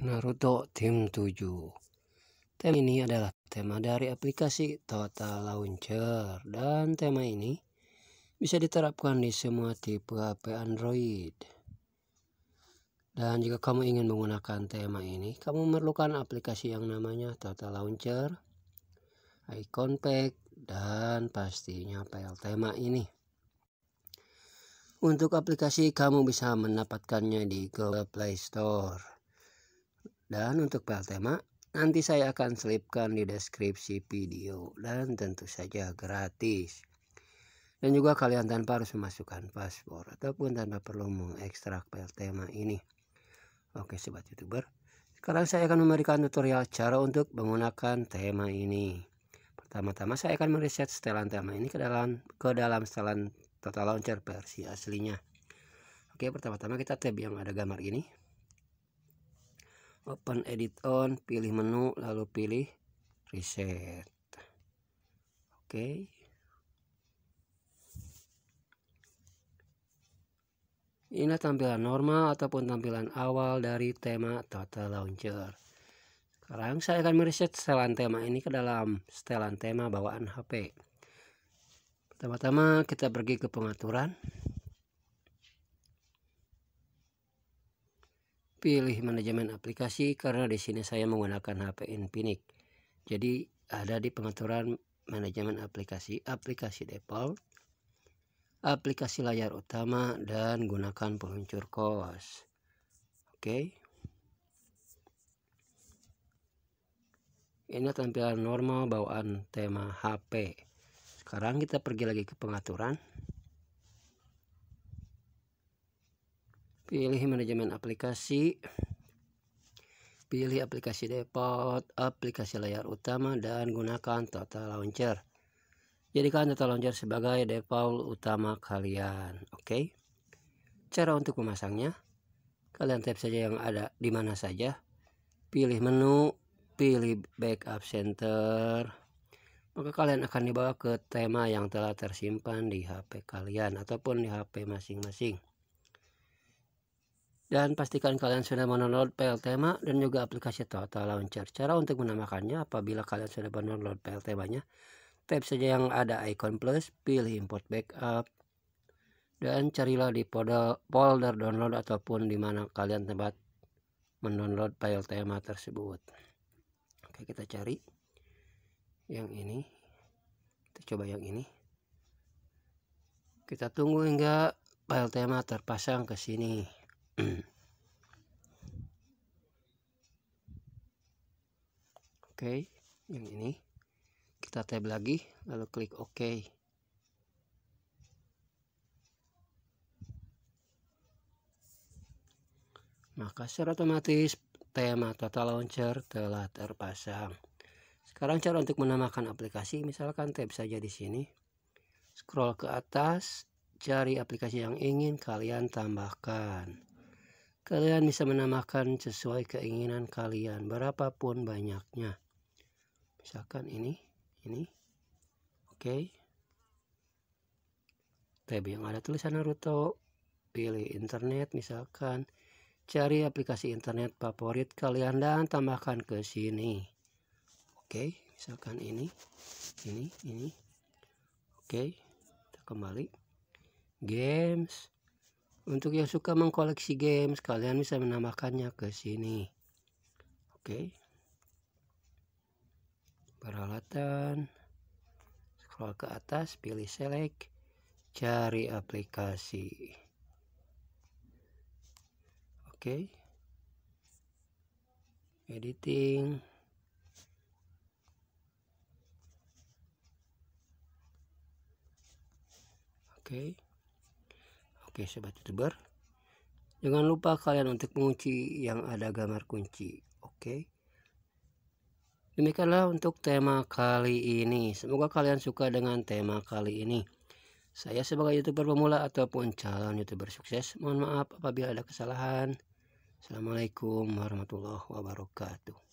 Naruto Tim 7. Tema ini adalah tema dari aplikasi Total Launcher, dan tema ini bisa diterapkan di semua tipe HP Android. Dan jika kamu ingin menggunakan tema ini, kamu memerlukan aplikasi yang namanya Total Launcher, icon pack, dan pastinya file tema ini. Untuk aplikasi kamu bisa mendapatkannya di Google Play Store. Dan untuk file tema, nanti saya akan selipkan di deskripsi video, dan tentu saja gratis. Dan juga kalian tanpa harus memasukkan paspor ataupun tanpa perlu mengekstrak file tema ini. Oke sobat YouTuber, sekarang saya akan memberikan tutorial cara untuk menggunakan tema ini. Pertama-tama saya akan mereset setelan tema ini ke dalam setelan Total Launcher versi aslinya. Oke, pertama-tama kita tab yang ada gambar ini. Open edit on, pilih menu, lalu pilih reset. Oke. Inilah tampilan normal ataupun tampilan awal dari tema Total Launcher. Sekarang saya akan mereset setelan tema ini ke dalam setelan tema bawaan HP. Pertama-tama kita pergi ke pengaturan. Pilih manajemen aplikasi karena di sini saya menggunakan HP Infinix. Jadi ada di pengaturan manajemen aplikasi, aplikasi default, aplikasi layar utama, dan gunakan peluncur kos. Oke. Ini tampilan normal bawaan tema HP. Sekarang kita pergi lagi ke pengaturan. Pilih manajemen aplikasi, pilih aplikasi default, aplikasi layar utama, dan gunakan Total Launcher. Jadikan Total Launcher sebagai default utama kalian. Oke. Cara untuk memasangnya, kalian tap saja yang ada di mana saja. Pilih menu, pilih backup center. Maka kalian akan dibawa ke tema yang telah tersimpan di HP kalian ataupun di HP masing-masing. Dan pastikan kalian sudah mendownload file tema dan juga aplikasi Total Launcher. Cara untuk menambahkannya, apabila kalian sudah mendownload file temanya, tap saja yang ada icon plus, pilih import backup, dan carilah di folder download ataupun di mana kalian tempat mendownload file tema tersebut. Oke, kita cari yang ini, kita coba yang ini. Kita tunggu hingga file tema terpasang ke sini. Oke, yang ini kita tab lagi lalu klik OK. Maka secara otomatis tema Total Launcher telah terpasang. Sekarang cara untuk menambahkan aplikasi, misalkan tab saja di sini, scroll ke atas, cari aplikasi yang ingin kalian tambahkan. Kalian bisa menambahkan sesuai keinginan kalian, berapapun banyaknya. Misalkan ini. Oke. Tab yang ada tulisan Naruto, pilih internet misalkan. Cari aplikasi internet favorit kalian dan tambahkan ke sini. Oke, misalkan ini. Oke, kita kembali. Games. Untuk yang suka mengkoleksi games, kalian bisa menambahkannya ke sini. Oke. Peralatan. Scroll ke atas, pilih select, cari aplikasi. Oke. Editing. Oke sobat YouTuber, jangan lupa kalian untuk mengunci yang ada gambar kunci. Oke. Demikianlah untuk tema kali ini. Semoga kalian suka dengan tema kali ini. Saya sebagai YouTuber pemula ataupun calon YouTuber sukses, mohon maaf apabila ada kesalahan. Assalamualaikum warahmatullahi wabarakatuh.